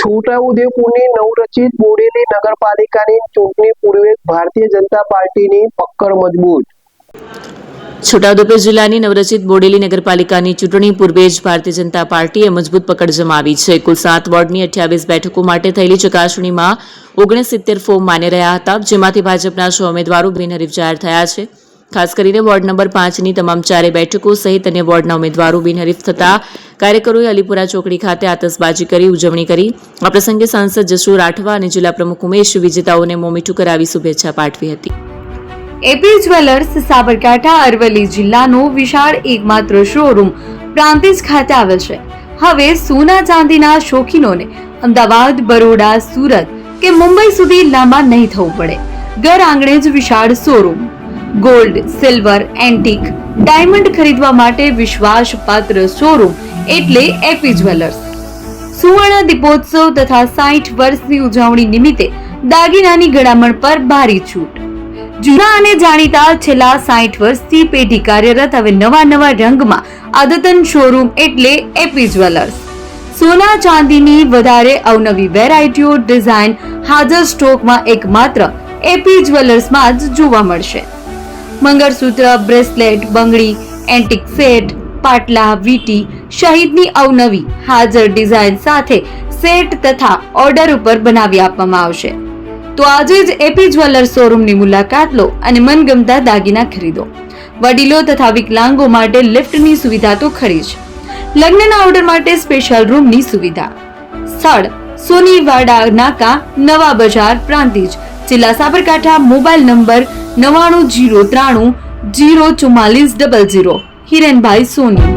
છોટાઉદેપુરની નવરચિત બોડેલી નગરપાલિકાની ચૂંટણી પૂર્વે ભારતીય જનતા પાર્ટીની પકડ મજબૂત। છોટાઉદેપુર જિલ્લાની નવરચિત બોડેલી નગરપાલિકાની ચૂંટણી પૂર્વે જ ભારતીય જનતા પાર્ટીએ મજબૂત પકડ જમાવી છે। કુલ 7 વોર્ડની 28 બેઠકો માટે થયેલી ચકાસણીમાં 69 ફોર્મ માન્ય રહ્યા હતા, જેમાંથી ભાજપના 6 ઉમેદવારો બિનહરીફ જાહેર થયા છે। ખાસ કરીને વોર્ડ નંબર 5ની તમામ 4 બેઠકો સહિત અન્ય વોર્ડના ઉમેદવારો બિનહરીફ થતા કાર્યકરોએ અલીપુરા ચોકડી ખાતે આતશબાજી કરી ઉજવણી કરી। આ પ્રસંગે સાંસદ જસુ રાઠવા અને જિલ્લા પ્રમુખ ઉમેશ વિજેતાઓને મોં મીઠું કરાવી શુભેચ્છા પાઠવી હતી। એપી જ્વેલર્સ સાબરકાંઠા અરવલ્લી જિલ્લાનો વિશાળ એકમાત્ર શોરૂમ પ્રાંતિજ ખાતે આવેલ છે। હવે સોના ચાંદીના શોખીનોને અમદાવાદ, બરોડા, સુરત કે મુંબઈ સુધી લાંબા નહીં થવું પડે। ઘર આંગણે જ વિશાળ showroom. Gold, silver, antique, diamond ખરીદવા માટે વિશ્વાસપાત્ર શોરૂમ એટલે એપી જ્વેલર્સ। સુવર્ણ દીપોત્સવ તથા 60 વર્ષની ઉજવણી નિમિત્તે દાગીનાની ગળામણ પર ભારી છૂટ। જૂના અને જાણીતા છેલ્લા 60 વર્ષથી પેઢી કાર્યરત હવે નવા રંગમાં અદ્યતન શોરૂમ એટલે એપી જ્વેલર્સ। સોના ચાંદીની વધારે અવનવી વેરાયટીઓ, ડિઝાઇન હાજર સ્ટોકમાં એકમાત્ર એપી જ્વેલર્સમાં જ જોવા મળશે। મંગળસૂત્ર, બ્રેસલેટ, બંગડી, એન્ટિક સેટ, પાટલા, વીટી સહિતની અવનવી હાજર ડિઝાઇન સાથે સેટ તથા ઓર્ડર ઉપર બનાવી આપવામાં આવશે। તો આજે જ એપી જ્વેલર્સ શોરૂમની મુલાકાત લો અને મનગમતા દાગીના ખરીદો। વડીલો તથા વિકલાંગો માટે લિફ્ટની સુવિધા તો ખરી જ, લગ્નના ઓર્ડર માટે સ્પેશિયલ રૂમની સુવિધા। સ્થળ સોનીવાડા નાકા, નવા બજાર, પ્રાંતિજ, જિલ્લા સાબરકાંઠા। Mobile number 9903004400। હિરેનભાઈ સોની।